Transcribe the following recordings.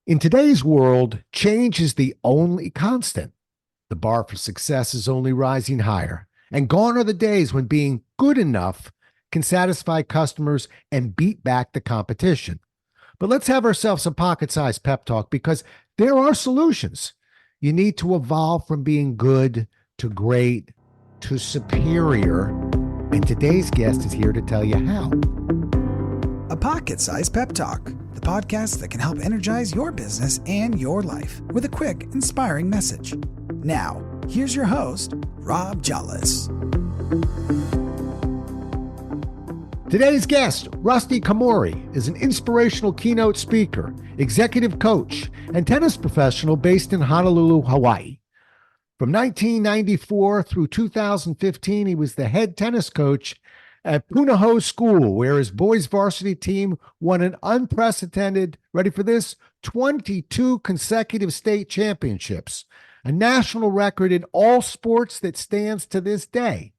In today's world, change is the only constant. The bar for success is only rising higher. And gone are the days when being good enough can satisfy customers and beat back the competition. But let's have ourselves a pocket sized pep talk because there are solutions. You need to evolve from being good to great to superior. And today's guest is here to tell you how. A Pocket Sized Pep Talk, the podcast that can help energize your business and your life with a quick, inspiring message. Now, here's your host, Rob Jollis. Today's guest, Rusty Kamori, is an inspirational keynote speaker, executive coach, and tennis professional based in Honolulu, Hawaii. From 1994 through 2015, he was the head tennis coach at Punahou School, where his boys' varsity team won an unprecedented, ready for this, 22 consecutive state championships, a national record in all sports that stands to this day.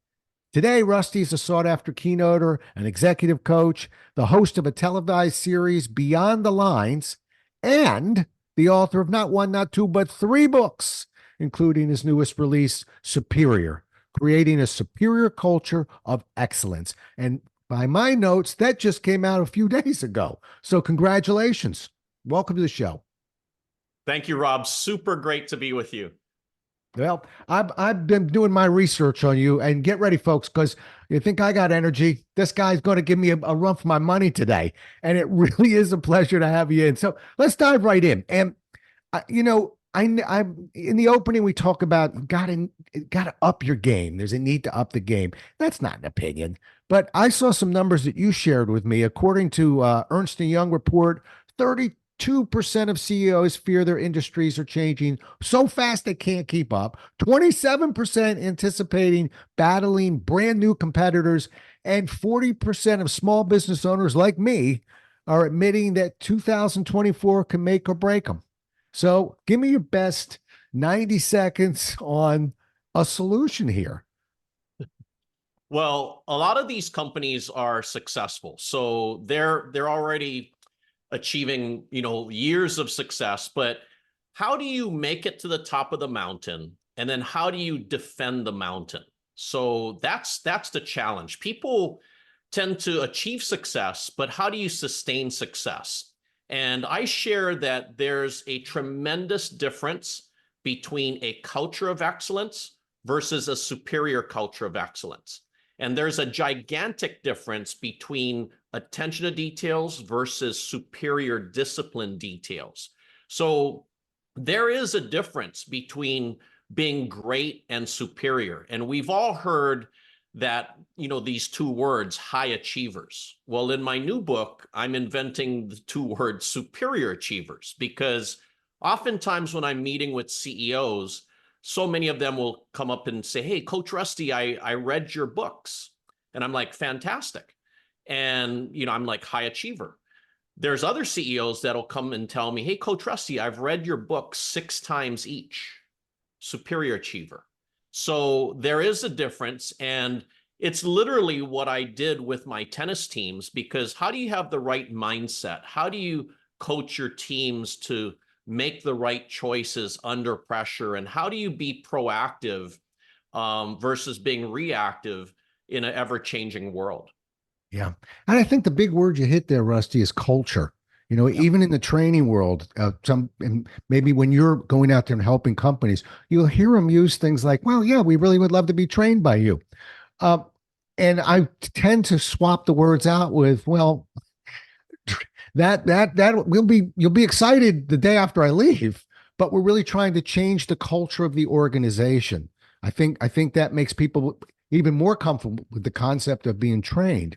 Today, Rusty is a sought-after keynoter, an executive coach, the host of a televised series, Beyond the Lines, and the author of not one, not two, but three books, including his newest release, Superior, Creating a Superior Culture of Excellence. And by my notes, that just came out a few days ago. So congratulations. Welcome to the show. Thank you, Rob. Super great to be with you. Well, I've been doing my research on you, and get ready, folks, because you think I got energy. This guy's going to give me a run for my money today, and it really is a pleasure to have you in. So let's dive right in. And I'm in the opening. We talk about got to up your game. There's a need to up the game. That's not an opinion, but I saw some numbers that you shared with me. According to Ernst & Young report, 32% of CEOs fear their industries are changing so fast they can't keep up. 27% anticipating battling brand new competitors, and 40% of small business owners like me are admitting that 2024 can make or break them. So give me your best 90 seconds on a solution here. Well, a lot of these companies are successful. So they're already achieving, years of success, but how do you make it to the top of the mountain? And then how do you defend the mountain? So that's the challenge. People tend to achieve success, but how do you sustain success? And I share that there's a tremendous difference between a culture of excellence versus a superior culture of excellence. And there's a gigantic difference between attention to details versus superior discipline details. So there is a difference between being great and superior. And we've all heard that, these two words, high achievers. Well, in my new book, I'm inventing the two words superior achievers, because oftentimes when I'm meeting with CEOs, so many of them will come up and say, "Hey, Coach Rusty, I read your books." And I'm like, "Fantastic." And, I'm like, high achiever. There's other CEOs that'll come and tell me, "Hey, Coach Rusty, I've read your books 6 times each." Superior achiever. So there is a difference, and it's literally what I did with my tennis teams, because how do you have the right mindset? How do you coach your teams to make the right choices under pressure? And how do you be proactive versus being reactive in an ever-changing world? Yeah. And I think the big word you hit there, Rusty, is culture. Even in the training world, and maybe when you're going out there and helping companies, you'll hear them use things like, "Well, yeah, we really would love to be trained by you." And I tend to swap the words out with, "Well, that you'll be excited the day after I leave," but we're really trying to change the culture of the organization. I think that makes people even more comfortable with the concept of being trained.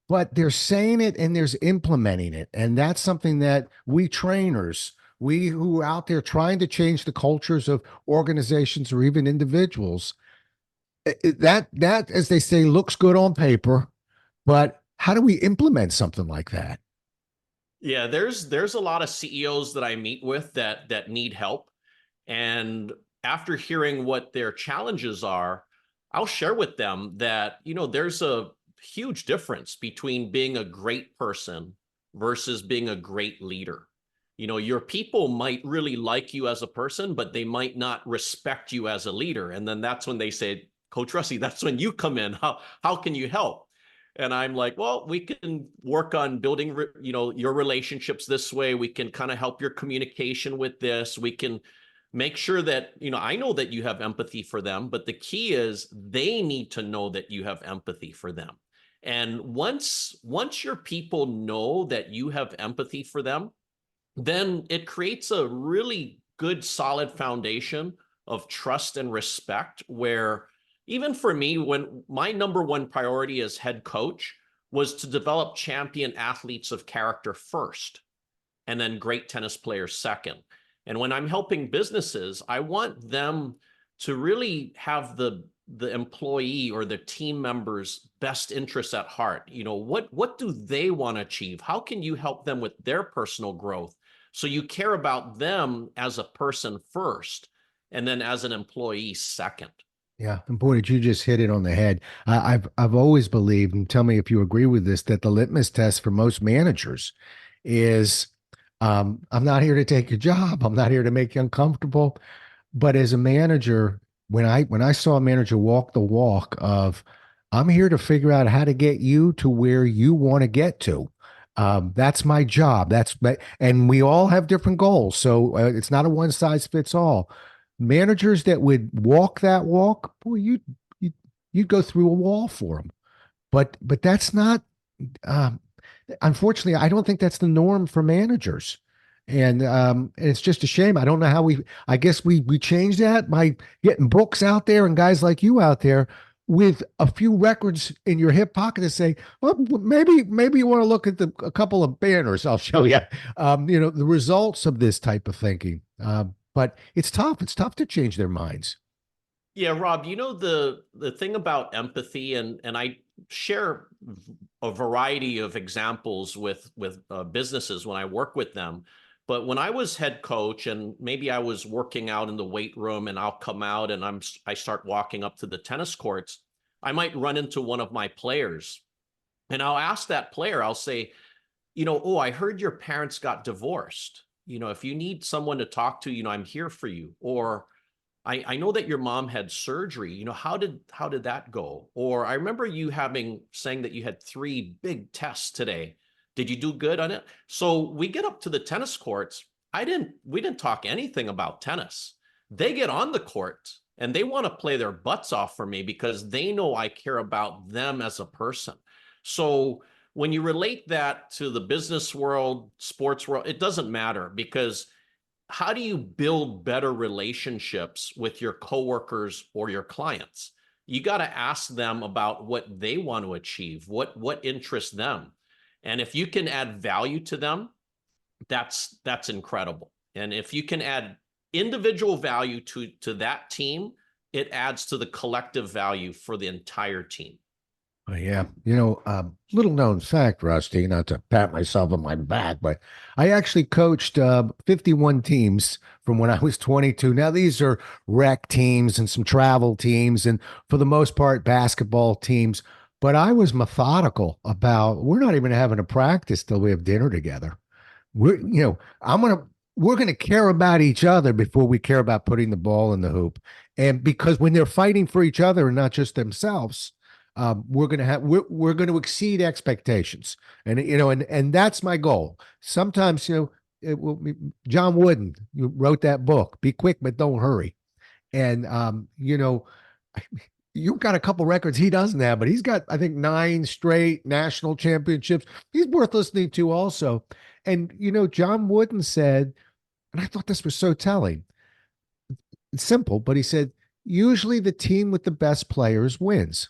But they're saying it and there's implementing it. And that's something that we trainers, we who are out there trying to change the cultures of organizations or even individuals, that, as they say, looks good on paper. But how do we implement something like that? Yeah, there's a lot of CEOs that I meet with that need help. And after hearing what their challenges are, I'll share with them that, there's a huge difference between being a great person versus being a great leader. Your people might really like you as a person, but they might not respect you as a leader. And then that's when they say, Coach Rusty, that's when you come in. How can you help? And I'm like, well, we can work on building, your relationships this way. We can kind of help your communication with this. We can make sure that, I know that you have empathy for them, but the key is they need to know that you have empathy for them. And once your people know that you have empathy for them, then it creates a really good, solid foundation of trust and respect where even for me, when my number one priority as head coach was to develop champion athletes of character first, and then great tennis players second. And when I'm helping businesses, I want them to really have the employee or the team members' best interests at heart. What do they want to achieve? How can you help them with their personal growth? So you care about them as a person first, and then as an employee second. Yeah, and boy, did you just hit it on the head. I've always believed, and tell me if you agree with this, that the litmus test for most managers is, I'm not here to take your job. I'm not here to make you uncomfortable. But as a manager, when I saw a manager walk the walk of, I'm here to figure out how to get you to where you want to get to. That's my job. And we all have different goals, so it's not a one size fits all. Managers that would walk that walk, boy, you'd go through a wall for them. But that's not. Um, Unfortunately, I don't think that's the norm for managers, and it's just a shame. I don't know how I guess we changed that by getting books out there and guys like you out there with a few records in your hip pocket to say, well, maybe you want to look at a couple of banners. I'll show you, the results of this type of thinking. But it's tough. It's tough to change their minds. Yeah, Rob, the thing about empathy, and I share a variety of examples with businesses when I work with them. But when I was head coach, and maybe I was working out in the weight room, and I'll come out and I start walking up to the tennis courts, I might run into one of my players, and I'll ask that player, I'll say, oh, I heard your parents got divorced. If you need someone to talk to, I'm here for you. Or I know that your mom had surgery. How did that go? Or I remember you saying that you had 3 big tests today. Did you do good on it? So we get up to the tennis courts. We didn't talk anything about tennis. They get on the court and they want to play their butts off for me because they know I care about them as a person. So when you relate that to the business world, sports world, it doesn't matter, because how do you build better relationships with your coworkers or your clients? You got to ask them about what they want to achieve, what interests them. And if you can add value to them, that's incredible. And if you can add individual value to that team, it adds to the collective value for the entire team. Oh, yeah. Little known fact, Rusty, not to pat myself on my back, but I actually coached 51 teams from when I was 22. Now, these are rec teams and some travel teams, and for the most part, basketball teams. But I was methodical about, we're not even having a practice till we have dinner together. We're going to care about each other before we care about putting the ball in the hoop. And because when they're fighting for each other and not just themselves, we're going to exceed expectations. And that's my goal. Sometimes, John Wooden, you wrote that book, Be Quick, but Don't Hurry. And, you've got a couple records he doesn't have, but he's got, I think, 9 straight national championships. He's worth listening to also. And, John Wooden said, and I thought this was so telling. It's simple, but he said, usually the team with the best players wins.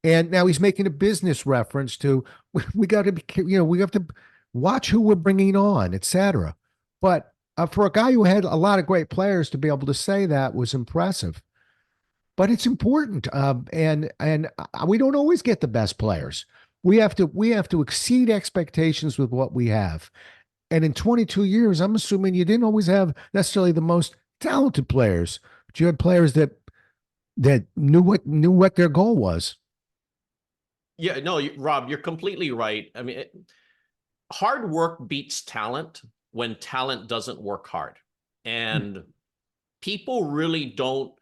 And now he's making a business reference to, we got to be, we have to watch who we're bringing on, et cetera. But for a guy who had a lot of great players, to be able to say that was impressive. But it's important, and we don't always get the best players. We have to exceed expectations with what we have. And in 22 years, I'm assuming you didn't always have necessarily the most talented players, but you had players that knew what their goal was. Yeah, no, Rob, you're completely right. I mean, hard work beats talent, when talent doesn't work hard. And people really don't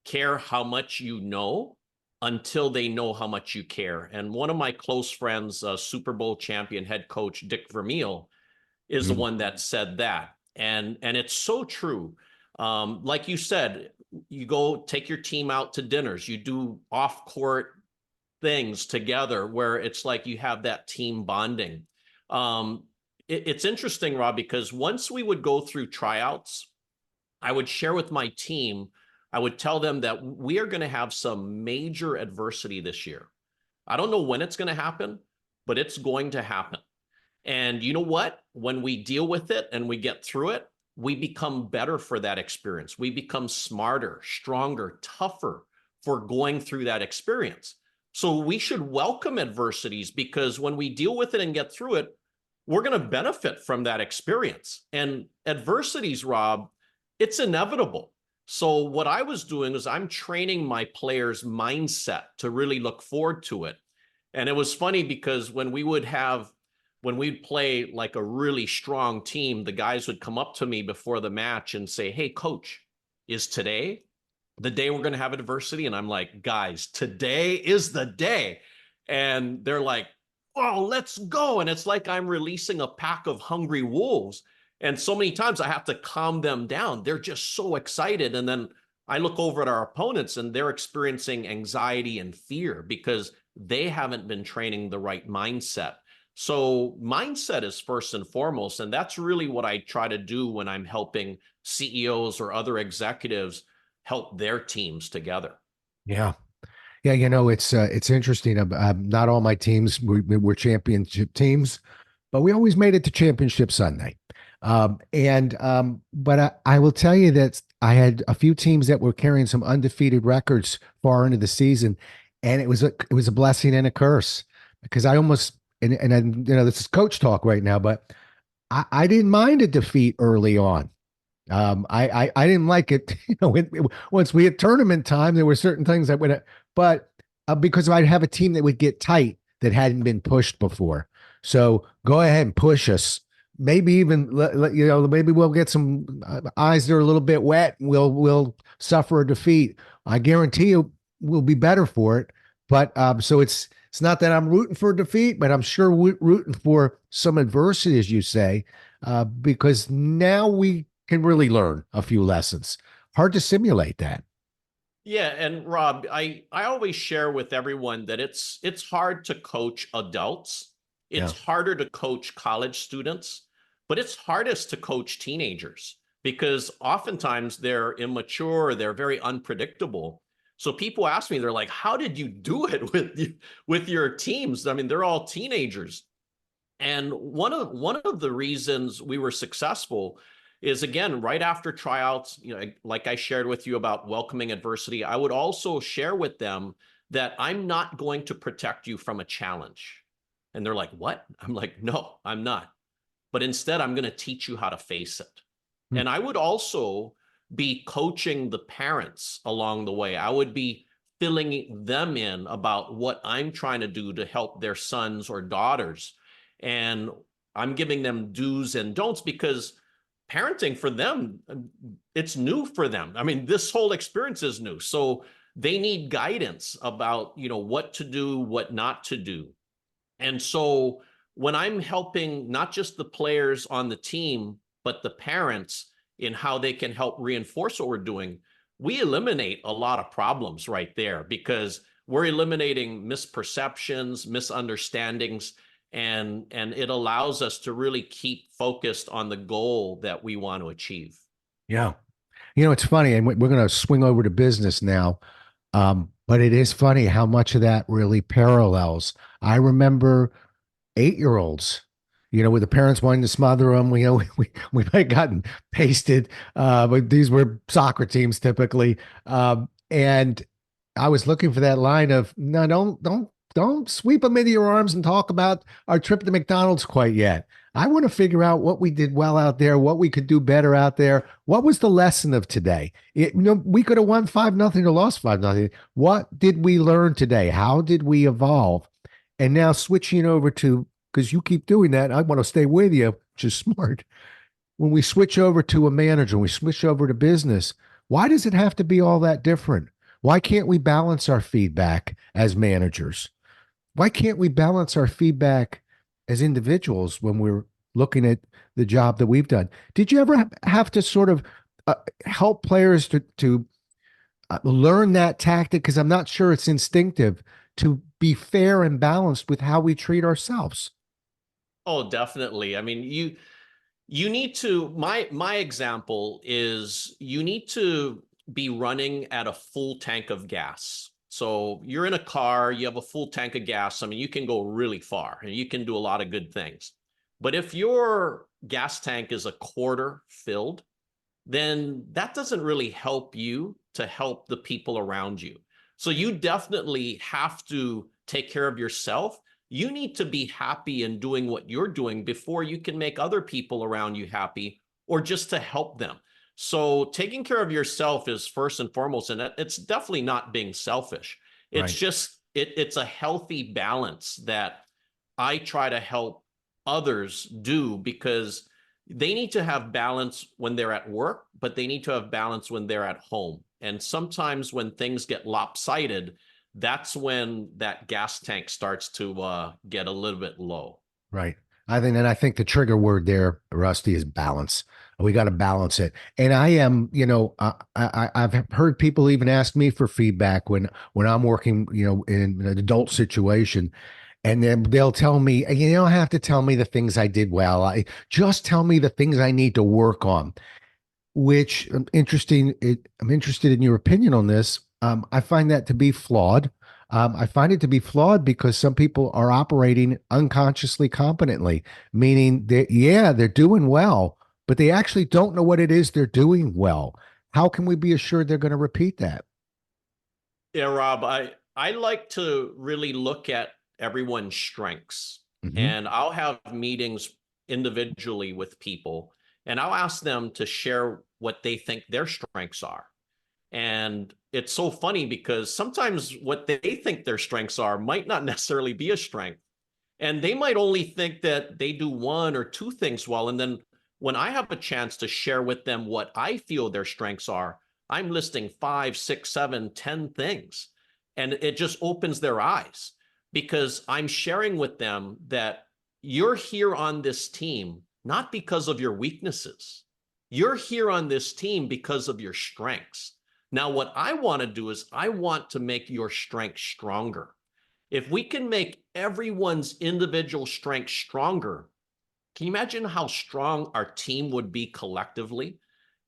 care how much you know until they know how much you care. And one of my close friends, Super Bowl champion head coach Dick Vermeil, is the one that said that. And it's so true. Like you said, you go take your team out to dinners, you do off-court things together where it's like you have that team bonding. It's interesting, Rob, because once we would go through tryouts, I would share with my team, I would tell them that we are going to have some major adversity this year. I don't know when it's going to happen, but it's going to happen. And you know what? When we deal with it and we get through it, we become better for that experience. We become smarter, stronger, tougher for going through that experience. So we should welcome adversities, because when we deal with it and get through it, we're going to benefit from that experience. And adversities, Rob, it's inevitable. So what I was doing is I'm training my players' mindset to really look forward to it. And it was funny because when we'd play like a really strong team, the guys would come up to me before the match and say, "Hey, coach, is today the day we're going to have adversity?" And I'm like, "Guys, today is the day." And they're like, "Oh, let's go." And it's like I'm releasing a pack of hungry wolves. And so many times I have to calm them down. They're just so excited. And then I look over at our opponents and they're experiencing anxiety and fear because they haven't been training the right mindset. So mindset is first and foremost. And that's really what I try to do when I'm helping CEOs or other executives help their teams together. Yeah. Yeah. It's interesting. Not all my teams were championship teams, but we always made it to championship Sunday. But I will tell you that I had a few teams that were carrying some undefeated records far into the season, and it was a blessing and a curse, because I almost, this is coach talk right now, but I didn't mind a defeat early on. I didn't like it. Once we hit tournament time, there were certain things that would, but because I'd have a team that would get tight that hadn't been pushed before. So go ahead and push us. Maybe even maybe we'll get some eyes that are a little bit wet, and we'll suffer a defeat. I guarantee you we'll be better for it. But so it's not that I'm rooting for defeat, but I'm sure rooting for some adversity, as you say, because now we can really learn a few lessons. Hard to simulate that. Yeah, and Rob, I always share with everyone that it's hard to coach adults. It's harder to coach college students, but it's hardest to coach teenagers because oftentimes they're immature, they're very unpredictable. So people ask me, they're like, "How did you do it with your teams?" I mean, they're all teenagers. And one of the reasons we were successful is, again, right after tryouts, like I shared with you about welcoming adversity, I would also share with them that I'm not going to protect you from a challenge. And they're like, "What?" I'm like, "No, I'm not. But instead, I'm going to teach you how to face it." And I would also be coaching the parents along the way. I would be filling them in about what I'm trying to do to help their sons or daughters. And I'm giving them do's and don'ts because parenting for them, it's new for them. I mean, this whole experience is new. So they need guidance about, what to do, what not to do. And so when I'm helping not just the players on the team, but the parents in how they can help reinforce what we're doing, we eliminate a lot of problems right there because we're eliminating misperceptions, misunderstandings, and it allows us to really keep focused on the goal that we want to achieve. Yeah. It's funny, and we're going to swing over to business now. But it is funny how much of that really parallels. I remember 8-year-olds, with the parents wanting to smother them. We might have gotten pasted, but these were soccer teams typically. And I was looking for that line of, "No, don't sweep them into your arms and talk about our trip to McDonald's quite yet. I want to figure out what we did well out there, what we could do better out there. What was the lesson of today? We could have won 5-0 or lost 5-0. What did we learn today? How did we evolve?" And now switching over to, because you keep doing that, I want to stay with you, which is smart. when we switch over to a manager, when we switch over to business, why does it have to be all that different? Why can't we balance our feedback as managers? Why can't we balance our feedback as individuals when we're looking at the job that we've done? Did you ever have to sort of help players to learn that tactic? Because I'm not sure it's instinctive to be fair and balanced with how we treat ourselves. Oh, definitely. I mean, you need to, my example is you need to be running at a full tank of gas. So you're in a car, you have a full tank of gas. I mean, you can go really far and you can do a lot of good things. But if your gas tank is a quarter filled, then that doesn't really help you to help the people around you. So you definitely have to take care of yourself. You need to be happy in doing what you're doing before you can make other people around you happy or just to help them. So taking care of yourself is first and foremost, and it's definitely not being selfish. It's Right. just it's a healthy balance that I try to help others do, because they need to have balance when they're at work, but they need to have balance when they're at home. And sometimes when things get lopsided, that's when that gas tank starts to get a little bit low. Right. I think the trigger word there, Rusty, is balance. We got to balance it. And I am, I've heard people even ask me for feedback when I'm working, in an adult situation, and then they'll tell me, you don't have to tell me the things I did well. I just tell me the things I need to work on. Which I'm interested in your opinion on this. I find that to be flawed. I find it to be flawed because some people are operating unconsciously competently, meaning that, yeah, they're doing well, but they actually don't know what it is they're doing well. How can we be assured they're going to repeat that? Yeah, Rob, I like to really look at everyone's strengths, Hmm. and I'll have meetings individually with people, and I'll ask them to share what they think their strengths are. And it's so funny because sometimes what they think their strengths are might not necessarily be a strength. And they might only think that they do one or two things well. And then when I have a chance to share with them what I feel their strengths are, I'm listing 5, 6, 7, 10 things. And it just opens their eyes because I'm sharing with them that you're here on this team, not because of your weaknesses. You're here on this team because of your strengths. Now, what I want to do is I want to make your strength stronger. If we can make everyone's individual strength stronger, can you imagine how strong our team would be collectively?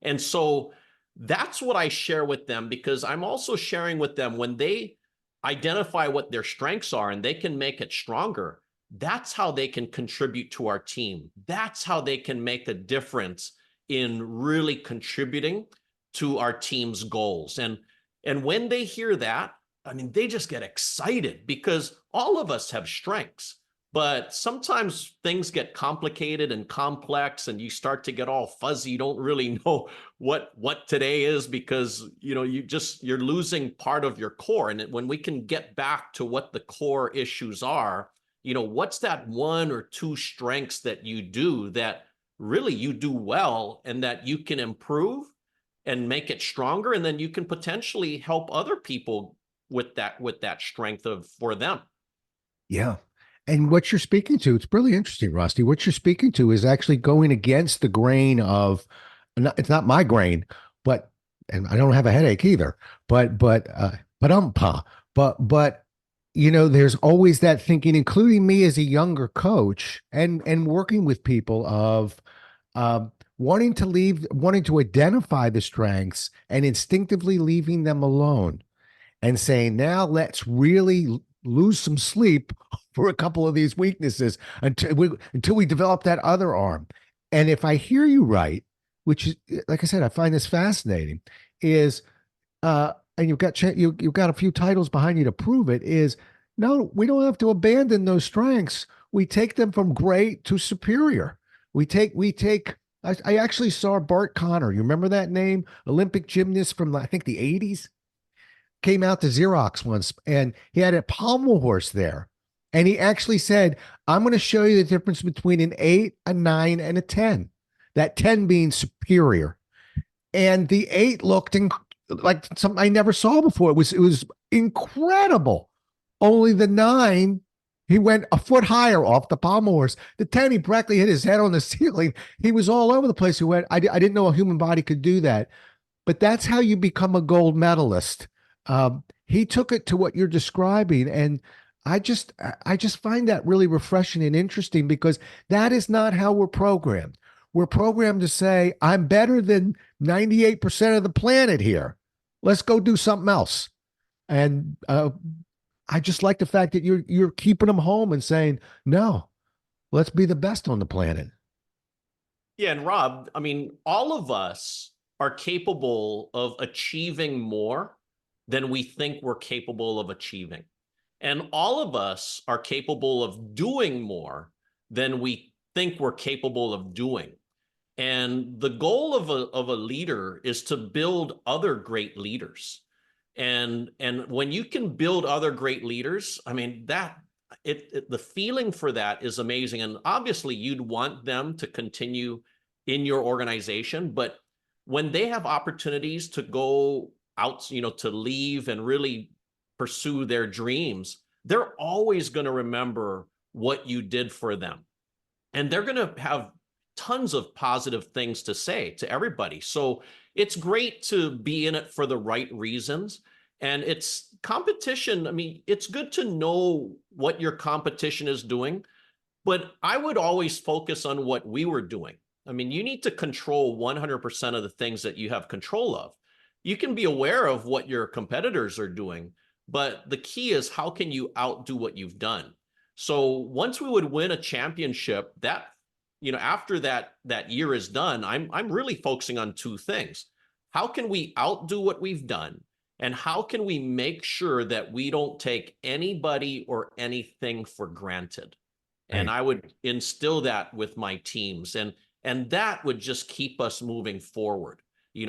And so that's what I share with them, because I'm also sharing with them when they identify what their strengths are and they can make it stronger. That's how they can contribute to our team. That's how they can make a difference in really contributing to our team's goals. And when they hear that, I mean, they just get excited because all of us have strengths. But sometimes things get complicated and complex, and you start to get all fuzzy. You don't really know what today is, because you're losing part of your core. And when we can get back to what the core issues are, what's that one or two strengths that you do that really you do well and that you can improve and make it stronger, and then you can potentially help other people with that strength of for them. Yeah. And what you're speaking to, it's really interesting, Rusty. What you're speaking to is actually going against the grain of, it's not my grain, but, and I don't have a headache either, but, there's always that thinking, including me as a younger coach and working with people of, wanting to identify the strengths and instinctively leaving them alone and saying, now let's really lose some sleep for a couple of these weaknesses until we develop that other arm. And if I hear you right, which is, like I said, I find this fascinating, is and you've got a few titles behind you to prove it, is no, we don't have to abandon those strengths. We take them from great to superior. We take I actually saw Bart Connor. You remember that name? Olympic gymnast from, I think, the 80s, came out to Xerox once, and he had a pommel horse there. And he actually said, I'm going to show you the difference between an 8, a 9, and a 10. that 10 being superior. And the 8 looked like something I never saw before. It was incredible. Only the 9, he went a foot higher off the pommel horse. The 10, he practically hit his head on the ceiling. He was all over the place. He went, I didn't know a human body could do that. But that's how you become a gold medalist. He took it to what you're describing, and I just find that really refreshing and interesting, because that is not how we're programmed. We're programmed to say, I'm better than 98% of the planet here. Let's go do something else. And I just like the fact that you're keeping them home and saying, no, let's be the best on the planet. Yeah, and Rob, I mean, all of us are capable of achieving more than we think we're capable of achieving. And all of us are capable of doing more than we think we're capable of doing. And the goal of a leader is to build other great leaders. And when you can build other great leaders, I mean, the feeling for that is amazing. And obviously you'd want them to continue in your organization, but when they have opportunities to go out, to leave and really pursue their dreams, they're always going to remember what you did for them. And they're going to have tons of positive things to say to everybody. So it's great to be in it for the right reasons. And it's competition. I mean, it's good to know what your competition is doing, but I would always focus on what we were doing. I mean, you need to control 100% of the things that you have control of. You can be aware of what your competitors are doing, but the key is, how can you outdo what you've done? So once we would win a championship, after that year is done, I'm really focusing on 2 things. How can we outdo what we've done? And how can we make sure that we don't take anybody or anything for granted? And I would instill that with my teams, and that would just keep us moving forward.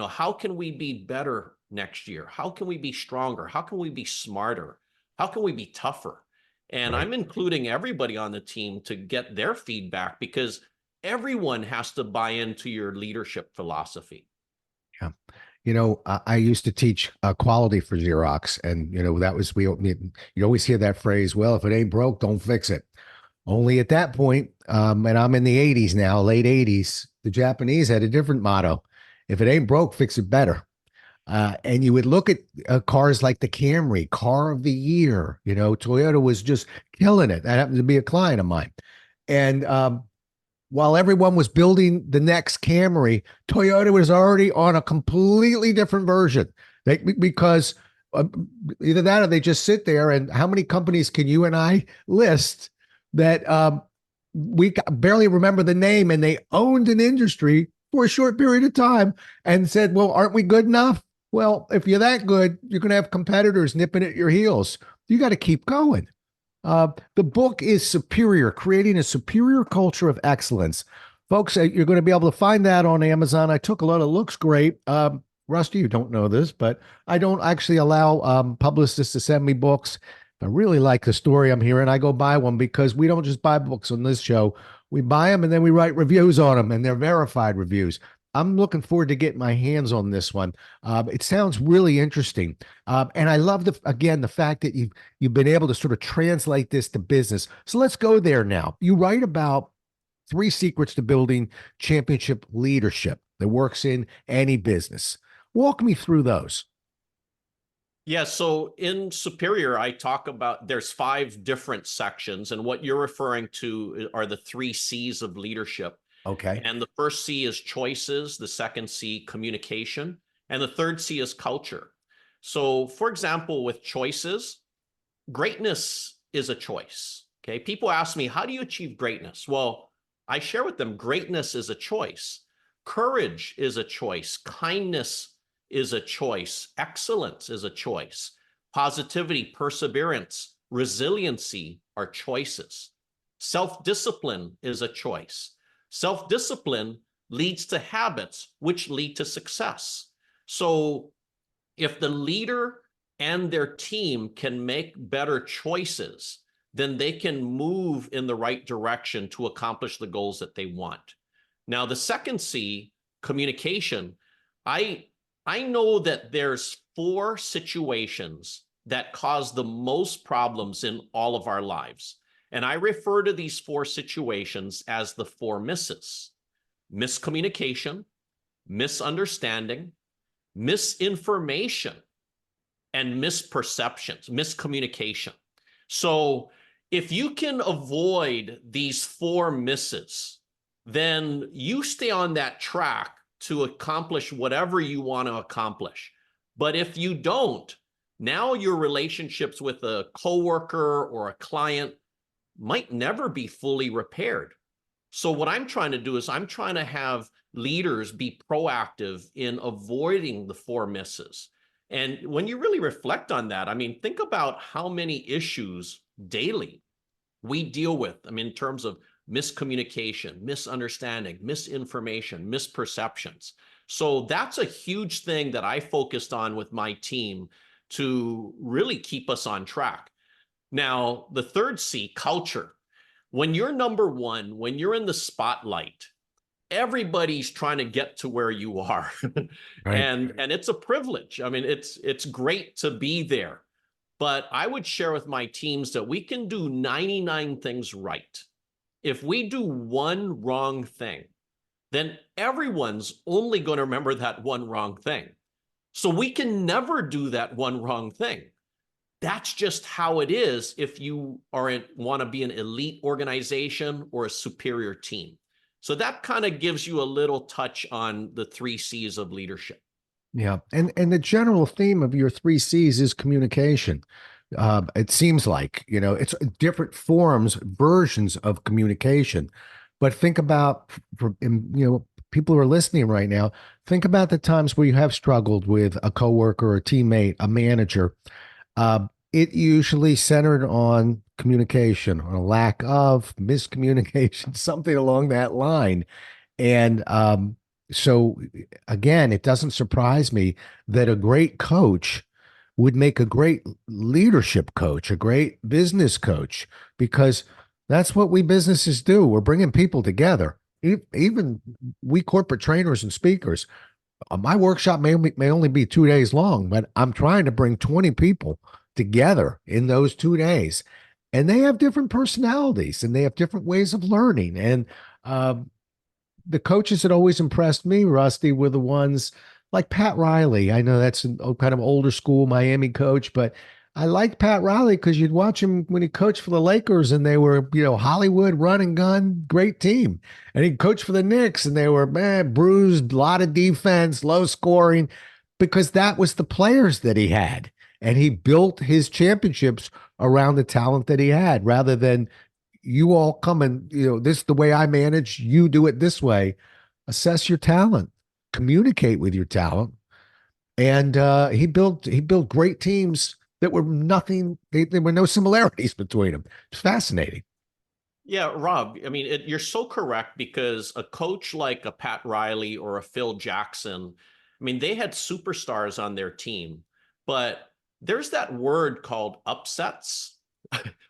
How can we be better next year? How can we be stronger? How can we be smarter? How can we be tougher? And I'm including everybody on the team to get their feedback, because everyone has to buy into your leadership philosophy. Yeah. I used to teach quality for Xerox, and that was, you always hear that phrase, well, if it ain't broke, don't fix it. Only at that point, and I'm in the 80s now, late 80s, the Japanese had a different motto: if it ain't broke, fix it better. And you would look at cars like the Camry, car of the year. Toyota was just killing it. That happened to be a client of mine. And while everyone was building the next Camry, Toyota was already on a completely different version. Because either that or they just sit there. And how many companies can you and I list that we barely remember the name, and they owned an industry for a short period of time and said, well, aren't we good enough? Well, if you're that good, you're going to have competitors nipping at your heels. You got to keep going. The book is Superior, Creating a Superior Culture of Excellence. Folks, you're going to be able to find that on Amazon. I took a look. It looks great. Rusty, you don't know this, but I don't actually allow publicists to send me books. If I really like the story I'm hearing, I go buy one, because we don't just buy books on this show. We buy them and then we write reviews on them, and they're verified reviews. I'm looking forward to getting my hands on this one. It sounds really interesting. And I love the fact that you've been able to sort of translate this to business. So let's go there now. You write about 3 secrets to building championship leadership that works in any business. Walk me through those. Yeah, so in Superior, I talk about, there's 5 different sections, and what you're referring to are the 3 C's of leadership. Okay. And the first C is choices, the second C, communication, and the third C is culture. So, for example, with choices, greatness is a choice. Okay. People ask me, how do you achieve greatness? Well, I share with them, greatness is a choice. Courage is a choice. Kindness is a choice. Excellence is a choice. Positivity, perseverance, resiliency are choices. Self-discipline is a choice. Self-discipline leads to habits, which lead to success. So if the leader and their team can make better choices, then they can move in the right direction to accomplish the goals that they want. Now, the second C, communication, I know that there's 4 situations that cause the most problems in all of our lives. And I refer to these 4 situations as the 4 misses: miscommunication, misunderstanding, misinformation, and misperceptions, miscommunication. So if you can avoid these 4 misses, then you stay on that track to accomplish whatever you want to accomplish. But if you don't, now your relationships with a coworker or a client might never be fully repaired. So what I'm trying to do is I'm trying to have leaders be proactive in avoiding the 4 misses. And when you really reflect on that, I mean, think about how many issues daily we deal with. I mean, in terms of miscommunication, misunderstanding, misinformation, misperceptions. So that's a huge thing that I focused on with my team to really keep us on track. Now, the third C, culture. When you're number one, when you're in the spotlight, everybody's trying to get to where you are. Right. And it's a privilege. I mean, it's great to be there. But I would share with my teams that we can do 99 things right. If we do one wrong thing, then everyone's only going to remember that one wrong thing. So we can never do that one wrong thing. That's just how it is if you want to be an elite organization or a superior team. So that kind of gives you a little touch on the 3 C's of leadership. Yeah. And the general theme of your 3 C's is communication. It seems like, it's different forms, versions of communication. But think about, people who are listening right now, think about the times where you have struggled with a coworker, a teammate, a manager. It usually centered on communication, or a lack of miscommunication, something along that line. And so, again, it doesn't surprise me that a great coach would make a great leadership coach, a great business coach, because that's what we businesses do. We're bringing people together. Even we corporate trainers and speakers, my workshop may only be 2 days long, but I'm trying to bring 20 people together in those 2 days. And they have different personalities and they have different ways of learning. And the coaches that always impressed me, Rusty, were the ones like Pat Riley. I know that's a kind of older school Miami coach, but I liked Pat Riley because you'd watch him when he coached for the Lakers and they were, Hollywood run and gun, great team. And he coached for the Knicks and they were bruised, a lot of defense, low scoring, because that was the players that he had. And he built his championships around the talent that he had rather than you all come and, this is the way I manage, you do it this way. Assess your talent, communicate with your talent. And he built great teams that were nothing, there were no similarities between them. It's fascinating. Yeah, Rob, I mean, you're so correct, because a coach like a Pat Riley or a Phil Jackson, I mean, they had superstars on their team, but there's that word called upsets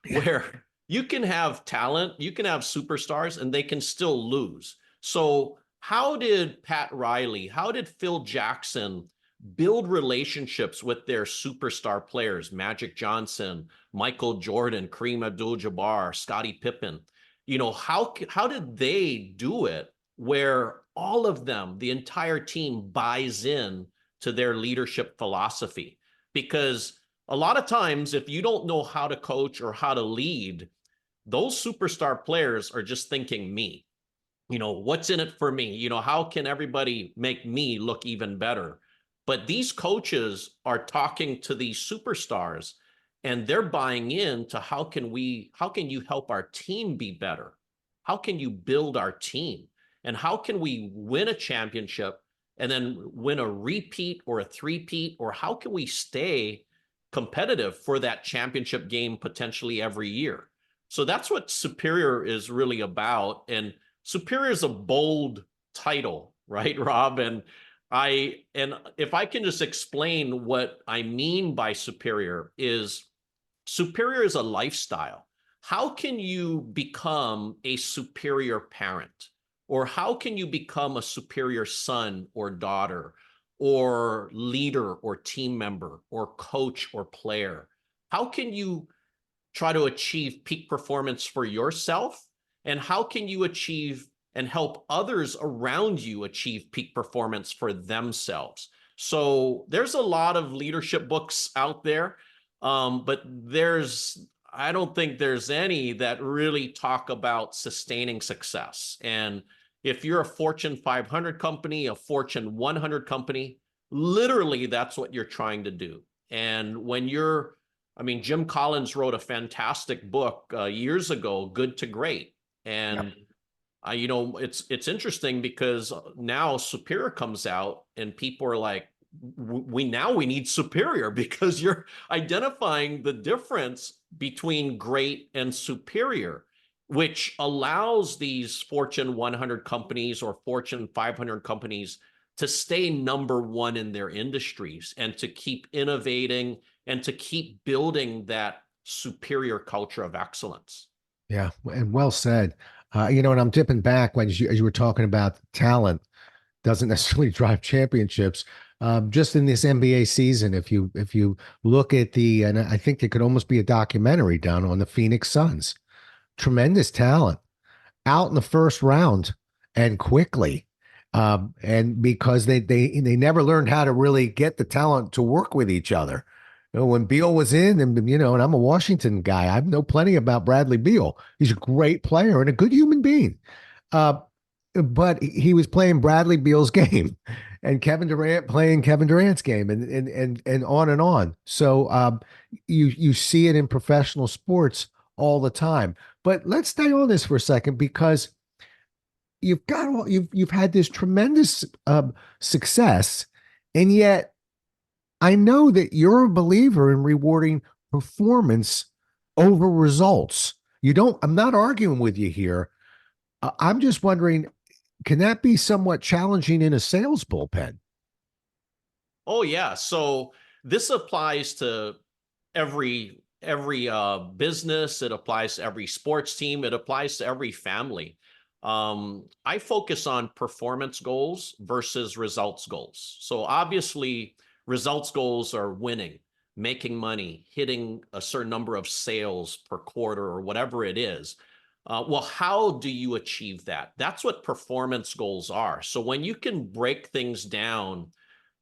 where you can have talent, you can have superstars, and they can still lose. So how did Pat Riley, how did Phil Jackson build relationships with their superstar players, Magic Johnson, Michael Jordan, Kareem Abdul-Jabbar, Scottie Pippen? How did they do it where all of them, the entire team, buys in to their leadership philosophy? Because a lot of times, if you don't know how to coach or how to lead, those superstar players are just thinking me. What's in it for me? How can everybody make me look even better? But these coaches are talking to these superstars and they're buying into how can you help our team be better? How can you build our team? And how can we win a championship and then win a repeat or a three-peat? Or how can we stay competitive for that championship game potentially every year? So that's what Superior is really about. And Superior is a bold title, right, Rob? And if I can just explain what I mean by superior is a lifestyle. How can you become a superior parent? Or how can you become a superior son or daughter, or leader or team member or coach or player? How can you try to achieve peak performance for yourself? And how can you achieve and help others around you achieve peak performance for themselves? So there's a lot of leadership books out there, but I don't think there's any that really talk about sustaining success. And if you're a Fortune 500 company, a Fortune 100 company, literally that's what you're trying to do. And Jim Collins wrote a fantastic book years ago, Good to Great. And it's interesting because now Superior comes out and people are like, we need Superior, because you're identifying the difference between great and superior, which allows these Fortune 100 companies or Fortune 500 companies to stay number one in their industries and to keep innovating and to keep building that superior culture of excellence. Yeah, and well said. And I'm dipping back when as you were talking about talent doesn't necessarily drive championships. Just in this NBA season, if you look at and I think there could almost be a documentary done on the Phoenix Suns. Tremendous talent out in the first round and quickly. And because they never learned how to really get the talent to work with each other. When Beal was in, and I'm a Washington guy, I know plenty about Bradley Beal. He's a great player and a good human being. But he was playing Bradley Beal's game, and Kevin Durant playing Kevin Durant's game, and on and on. So you see it in professional sports all the time. But let's stay on this for a second, because you've had this tremendous success, and yet I know that you're a believer in rewarding performance over results. I'm not arguing with you here. I'm just wondering, can that be somewhat challenging in a sales bullpen? Oh yeah. So this applies to every business. It applies to every sports team. It applies to every family. I focus on performance goals versus results goals. So obviously, results goals are winning, making money, hitting a certain number of sales per quarter or whatever it is. Well, how do you achieve that? That's what performance goals are. So when you can break things down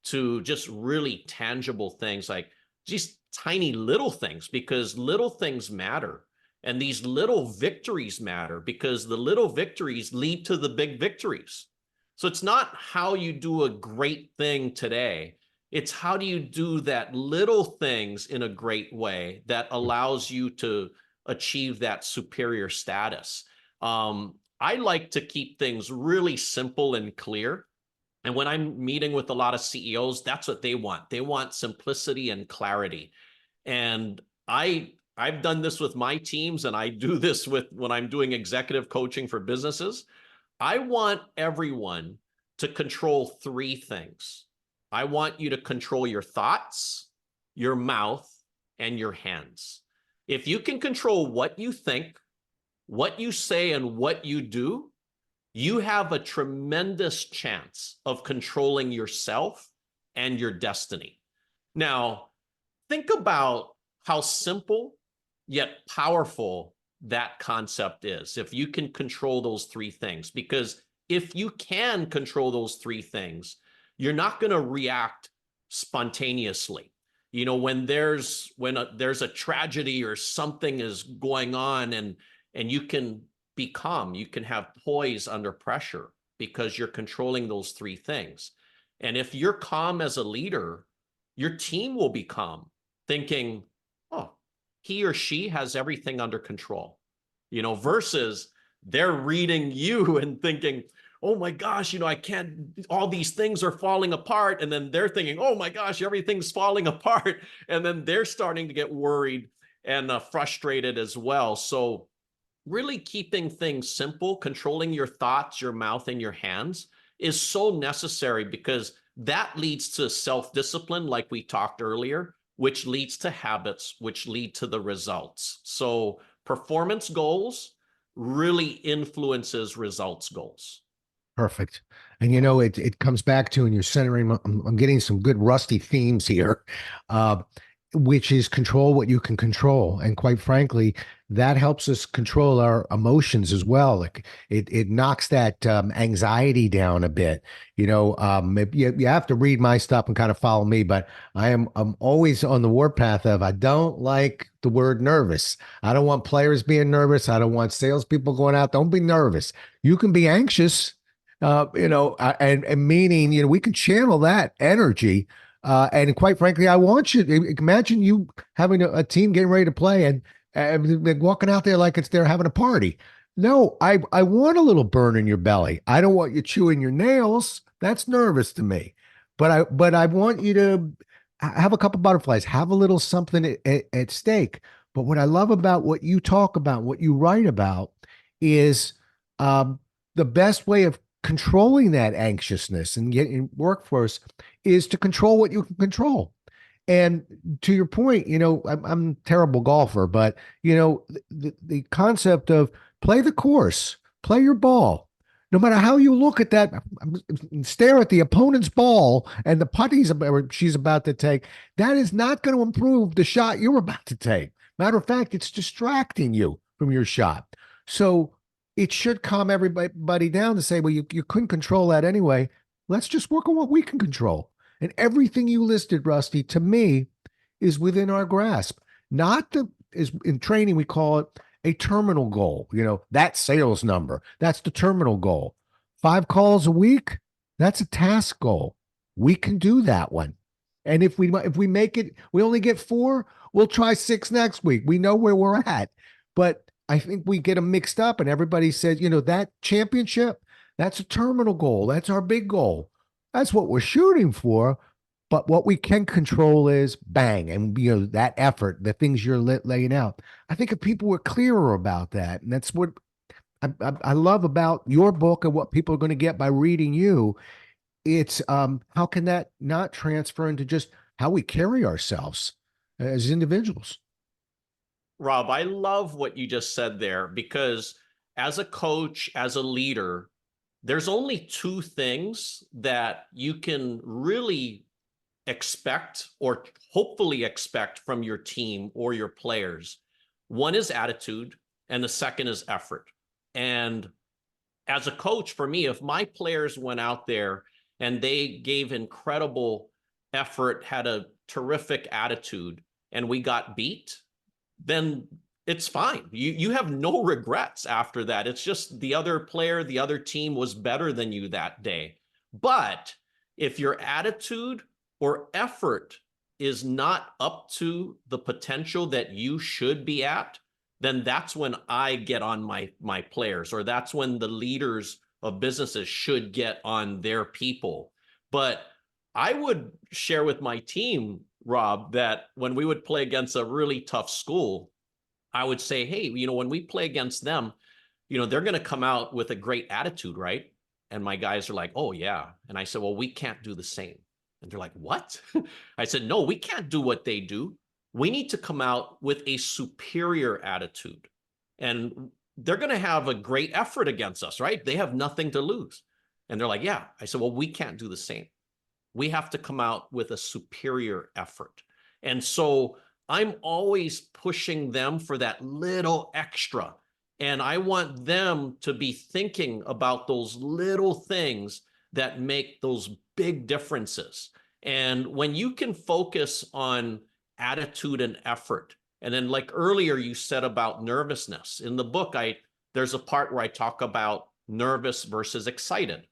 to just really tangible things, like just tiny little things, because little things matter. And these little victories matter because the little victories lead to the big victories. So it's not how you do a great thing today. It's how do you do that little things in a great way that allows you to achieve that superior status. I like to keep things really simple and clear. And when I'm meeting with a lot of CEOs, that's what they want. They want simplicity and clarity. And I've done this with my teams, and I do this when I'm doing executive coaching for businesses. I want everyone to control three things. I want you to control your thoughts, your mouth, and your hands. If you can control what you think, what you say, and what you do, you have a tremendous chance of controlling yourself and your destiny. Now, think about how simple yet powerful that concept is if you can control those three things. Because if you can control those three things, you're not going to react spontaneously. When there's a tragedy or something is going on, and you can be calm, you can have poise under pressure because you're controlling those three things. And if you're calm as a leader, your team will be calm, thinking, oh, he or she has everything under control, versus they're reading you and thinking, oh my gosh, I can't, all these things are falling apart. And then they're thinking, oh my gosh, everything's falling apart. And then they're starting to get worried and frustrated as well. So really keeping things simple, controlling your thoughts, your mouth, and your hands is so necessary, because that leads to self-discipline, like we talked earlier, which leads to habits, which lead to the results. So performance goals really influences results goals. Perfect. And it comes back to, and you're centering, I'm getting some good Rusty themes here, uh, which is control what you can control. And quite frankly, that helps us control our emotions as well. Like it knocks that anxiety down a bit. You have to read my stuff and kind of follow me, but I'm always on the warpath of I don't like the word nervous. I don't want players being nervous. I don't want salespeople going out. Don't be nervous. You can be anxious, and meaning, we can channel that energy. And quite frankly, I want you to imagine you having a team getting ready to play and they're walking out there like they're having a party. No, I want a little burn in your belly. I don't want you chewing your nails. That's nervous to me. But I want you to have a couple butterflies, have a little something at stake. But what I love about what you talk about, what you write about, is the best way of controlling that anxiousness and getting workforce is to control what you can control. And to your point, I'm a terrible golfer, but the concept of play the course, play your ball. No matter how you look at that, stare at the opponent's ball and the putt she's about to take, that is not going to improve the shot you're about to take. Matter of fact, it's distracting you from your shot. So it should calm everybody down to say, well, you couldn't control that anyway. Let's just work on what we can control. And everything you listed, Rusty, to me, is within our grasp. Is in training, we call it a terminal goal. That sales number, that's the terminal goal. 5 calls a week, that's a task goal. We can do that one. And if we make it, we only get 4, we'll try 6 next week. We know where we're at. But I think we get them mixed up and everybody says, that championship, that's a terminal goal. That's our big goal. That's what we're shooting for. But what we can control is bang. And, that effort, the things you're laying out. I think if people were clearer about that, and that's what I love about your book and what people are going to get by reading you, it's how can that not transfer into just how we carry ourselves as individuals? Rob, I love what you just said there, because as a coach, as a leader, there's only 2 things that you can really expect or hopefully expect from your team or your players. One is attitude, and the second is effort. And as a coach, for me, if my players went out there and they gave incredible effort, had a terrific attitude, and we got beat, then it's fine. You have no regrets after that. It's just the other player, the other team was better than you that day. But if your attitude or effort is not up to the potential that you should be at, then that's when I get on my players, or that's when the leaders of businesses should get on their people. But I would share with my team, Rob, that when we would play against a really tough school, I would say, hey, when we play against them, they're going to come out with a great attitude, right? And my guys are like, oh, yeah. And I said, well, we can't do the same. And they're like, what? I said, no, we can't do what they do. We need to come out with a superior attitude. And they're going to have a great effort against us, right? They have nothing to lose. And they're like, yeah. I said, well, we can't do the same. We have to come out with a superior effort. And so I'm always pushing them for that little extra. And I want them to be thinking about those little things that make those big differences. And when you can focus on attitude and effort, and then like earlier you said about nervousness, in the book, there's a part where I talk about nervous versus excited.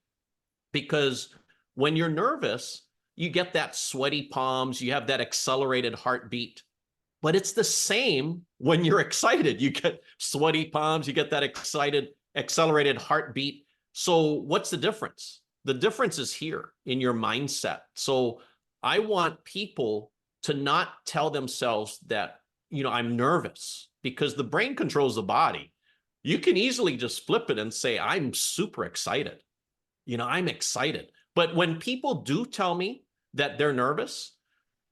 Because when you're nervous, you get that sweaty palms, you have that accelerated heartbeat. But it's the same when you're excited. You get sweaty palms, you get that accelerated heartbeat. So what's the difference? The difference is here in your mindset. So I want people to not tell themselves that, I'm nervous, because the brain controls the body. You can easily just flip it and say, I'm super excited. I'm excited. But when people do tell me that they're nervous,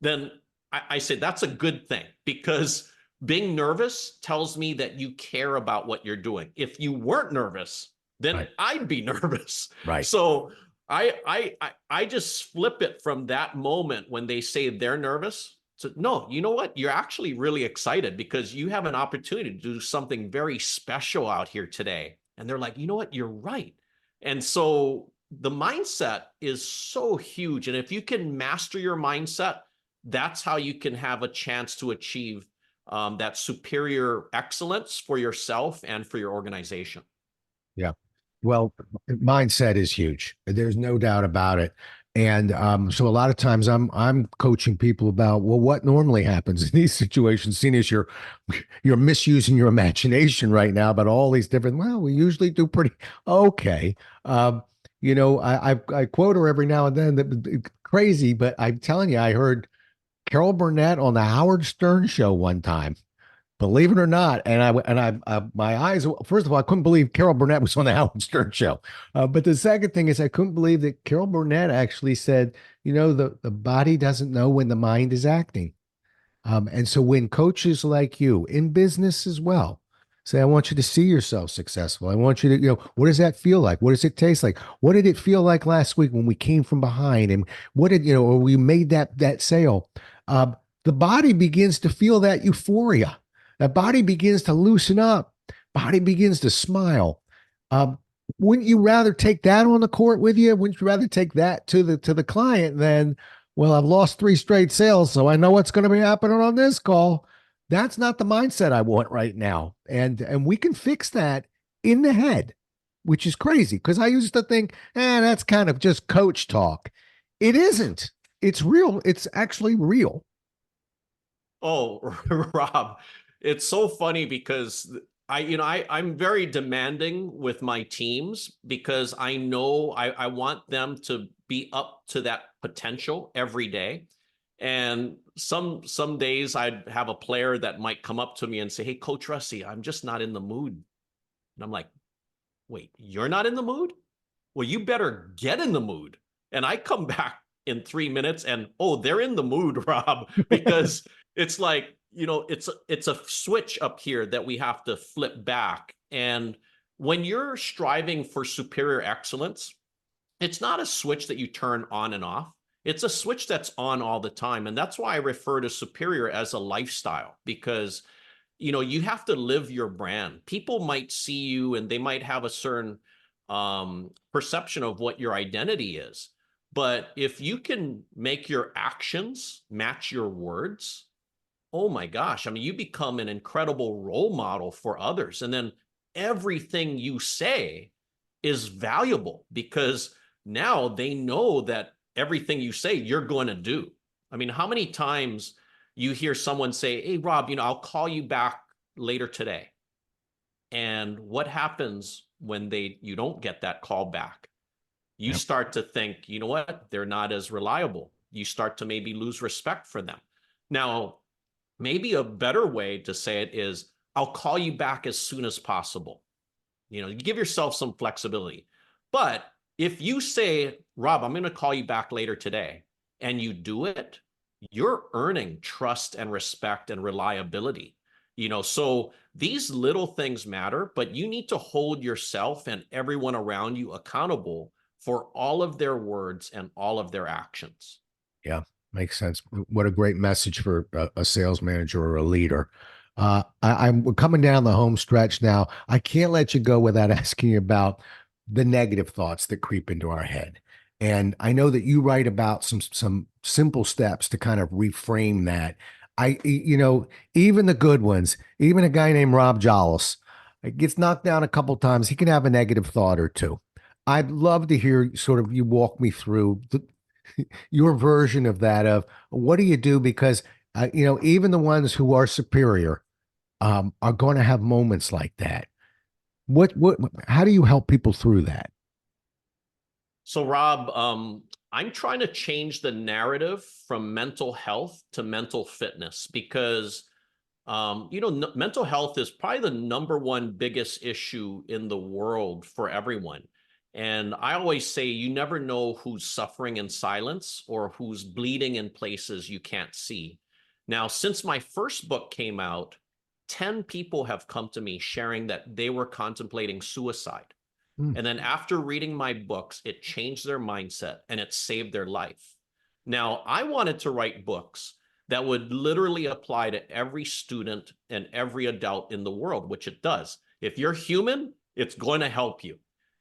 then I say that's a good thing, because being nervous tells me that you care about what you're doing. If you weren't nervous, then Right. I'd be nervous. Right. So I just flip it from that moment when they say they're nervous. So no, you know what? You're actually really excited because you have an opportunity to do something very special out here today. And they're like, you know what? You're right. And so the mindset is so huge. And if you can master your mindset, that's how you can have a chance to achieve that superior excellence for yourself and for your organization. Yeah. Well, mindset is huge. There's no doubt about it. And so a lot of times I'm coaching people about, well, what normally happens in these situations, seeing as you're misusing your imagination right now about all these different, well, we usually do pretty okay. I quote her every now and then, that crazy, but I'm telling you, I heard Carol Burnett on the Howard Stern show one time. Believe it or not, my eyes. First of all, I couldn't believe Carol Burnett was on the Howard Stern show. But the second thing is, I couldn't believe that Carol Burnett actually said, the body doesn't know when the mind is acting. And so when coaches like you in business as well say, I want you to see yourself successful. I want you to, what does that feel like? What does it taste like? What did it feel like last week when we came from behind? And what did, or we made that sale? The body begins to feel that euphoria. That body begins to loosen up. Body begins to smile. Um, wouldn't you rather take that on the court with you? Wouldn't you rather take that to the client than, well, I've lost 3 straight sales, so I know what's going to be happening on this call. That's not the mindset I want right now. And we can fix that in the head, which is crazy because I used to think, that's kind of just coach talk. It isn't. It's real. It's actually real. Oh, Rob, it's so funny because I'm very demanding with my teams because I know I want them to be up to that potential every day. And some days I'd have a player that might come up to me and say, "Hey, Coach Rusty, I'm just not in the mood." And I'm like, "Wait, you're not in the mood? Well, you better get in the mood." And I come back in 3 minutes and, oh, they're in the mood, Rob, because it's like, it's a switch up here that we have to flip back. And when you're striving for superior excellence, it's not a switch that you turn on and off. It's a switch that's on all the time. And that's why I refer to superior as a lifestyle, because you have to live your brand. People might see you and they might have a certain perception of what your identity is. But if you can make your actions match your words, oh my gosh, I mean, you become an incredible role model for others. And then everything you say is valuable because now they know that everything you say, you're going to do. I mean, how many times you hear someone say, "Hey, Rob, I'll call you back later today." And what happens when you don't get that call back? You start to think, you know what? They're not as reliable. You start to maybe lose respect for them. Now, maybe a better way to say it is, "I'll call you back as soon as possible." You give yourself some flexibility. But if you say, "Rob, I'm going to call you back later today," and you do it, you're earning trust and respect and reliability. So these little things matter, but you need to hold yourself and everyone around you accountable for all of their words and all of their actions. Yeah, makes sense. What a great message for a sales manager or a leader. I'm coming down the home stretch now. I can't let you go without asking you about the negative thoughts that creep into our head. And I know that you write about some simple steps to kind of reframe that. Even the good ones, even a guy named Rob Jollis gets knocked down a couple times. He can have a negative thought or two. I'd love to hear sort of you walk me through your version of that, of what do you do? Because, even the ones who are superior are going to have moments like that. How do you help people through that? So, Rob, I'm trying to change the narrative from mental health to mental fitness because, mental health is probably the number one biggest issue in the world for everyone. And I always say you never know who's suffering in silence or who's bleeding in places you can't see. Now, since my first book came out, 10 people have come to me sharing that they were contemplating suicide. Mm. And then after reading my books, it changed their mindset and it saved their life. Now, I wanted to write books that would literally apply to every student and every adult in the world, which it does. If you're human, it's going to help you.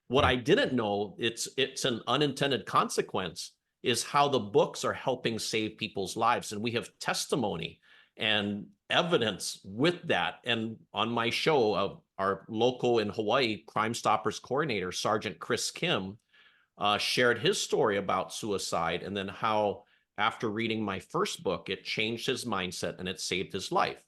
What Right. I didn't know, it's an unintended consequence, is how the books are helping save people's lives. And we have testimony and evidence with that. And on my show, our local in Hawaii Crime Stoppers coordinator, Sergeant Chris Kim, shared his story about suicide and then how after reading my first book, it changed his mindset and it saved his life.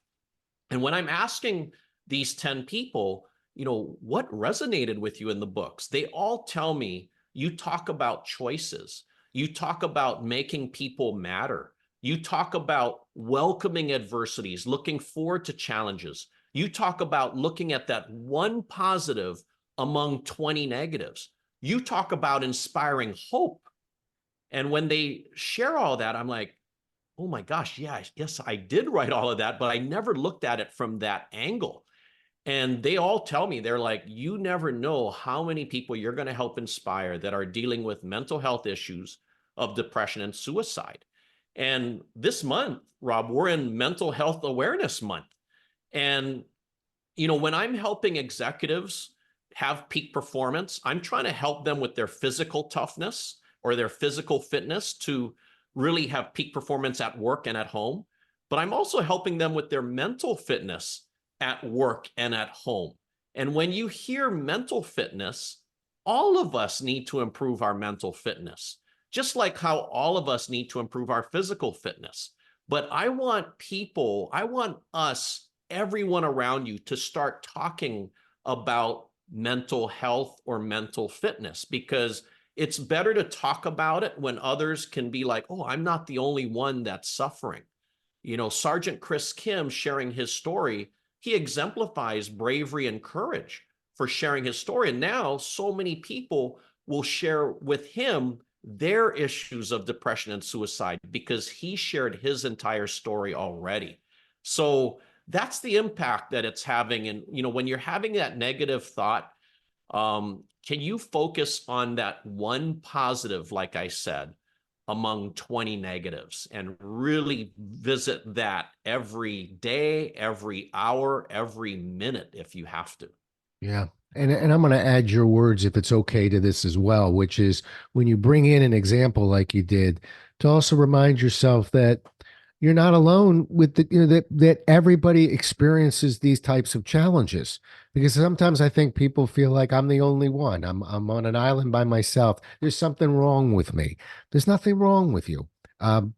And when I'm asking these 10 people, what resonated with you in the books, they all tell me, you talk about choices. You talk about making people matter. You talk about welcoming adversities, looking forward to challenges. You talk about looking at that one positive among 20 negatives. You talk about inspiring hope. And when they share all that, I'm like, oh my gosh, yeah, yes, I did write all of that, but I never looked at it from that angle. And they all tell me, they're like, you never know how many people you're going to help inspire that are dealing with mental health issues of depression and suicide. And this month, Rob, we're in Mental Health Awareness Month. And, when I'm helping executives have peak performance, I'm trying to help them with their physical toughness or their physical fitness to really have peak performance at work and at home. But I'm also helping them with their mental fitness at work and at home. And when you hear mental fitness, all of us need to improve our mental fitness, just like how all of us need to improve our physical fitness. But I want us, everyone around you, to start talking about mental health or mental fitness, because it's better to talk about it when others can be like, oh, I'm not the only one that's suffering. Sergeant Chris Kim sharing his story, he exemplifies bravery and courage for sharing his story. And now so many people will share with him their issues of depression and suicide because he shared his entire story already. So that's the impact that it's having. And, when you're having that negative thought, can you focus on that one positive, like I said, among 20 negatives, and really visit that every day, every hour, every minute, if you have to? Yeah. And I'm going to add your words, if it's okay, to this as well, which is when you bring in an example like you did, to also remind yourself that you're not alone with that everybody experiences these types of challenges. Because sometimes I think people feel like I'm the only one. I'm on an island by myself. There's something wrong with me. There's nothing wrong with you. Um,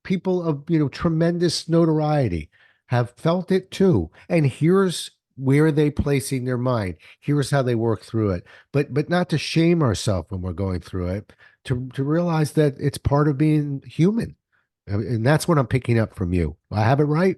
People of tremendous notoriety have felt it too, and here's where they placing their mind. Here's how they work through it. But not to shame ourselves when we're going through it, to realize that it's part of being human. And that's what I'm picking up from you. I have it right?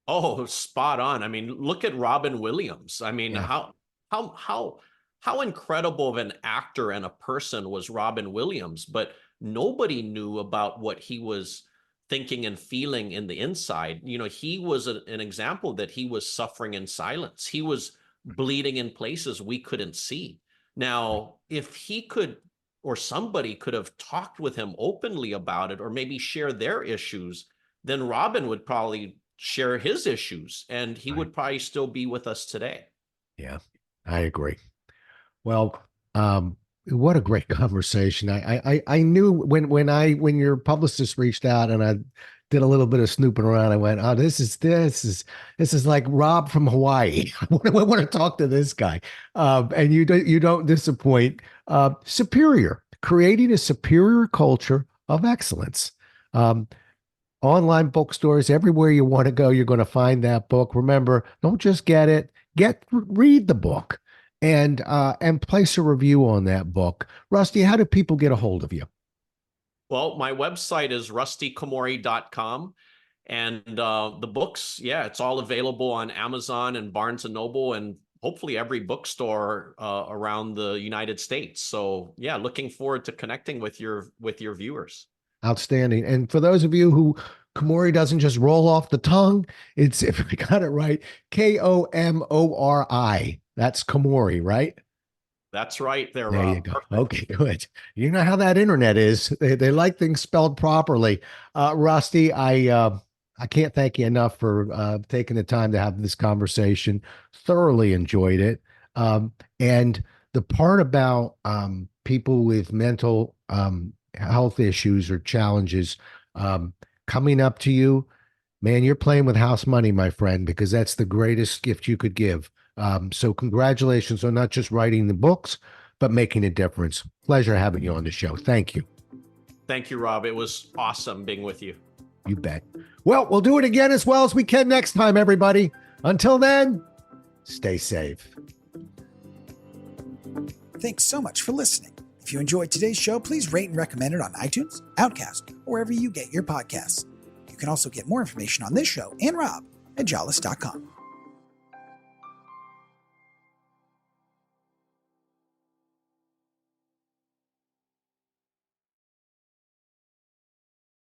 Oh, spot on. I mean, look at Robin Williams. I mean, Yeah. how how how incredible of an actor and a person was Robin Williams, but nobody knew about what he was thinking and feeling in the inside. He was an example that he was suffering in silence. He was bleeding in places we couldn't see. Now, if he could, or somebody could have talked with him openly about it, or maybe share their issues, then Robin would probably share his issues and he Right. would probably still be with us today. Yeah, I agree. Well, what a great conversation. I knew when your publicist reached out and I did a little bit of snooping around, I went, oh, this is like Rob from Hawaii. I want to talk to this guy. And you don't disappoint. Superior, creating a superior culture of excellence. Um, Online bookstores, everywhere you want to go, you're going to find that book. Remember, don't just get it, read the book and place a review on that book. Rusty, how do people get a hold of you? Well, my website is rustykomori.com. And the books, yeah, it's all available on Amazon and Barnes and Noble and hopefully every bookstore around the United States. So yeah, looking forward to connecting with your viewers. Outstanding. And for those of you who Komori doesn't just roll off the tongue, it's, if I got it right, Komori. That's Komori, right? That's right there, There Rob. you go. Perfect. Okay, good. You know how that internet is. They like things spelled properly. Rusty, I can't thank you enough for taking the time to have this conversation. Thoroughly enjoyed it. And the part about people with mental health issues or challenges coming up to you, man, you're playing with house money, my friend, because that's the greatest gift you could give. So congratulations on not just writing the books, but making a difference. Pleasure having you on the show. Thank you. Thank you, Rob. It was awesome being with you. You bet. Well, we'll do it again as well as we can next time, everybody. Until then, stay safe. Thanks so much for listening. If you enjoyed today's show, please rate and recommend it on iTunes, Outcast, or wherever you get your podcasts. You can also get more information on this show and Rob at jollis.com.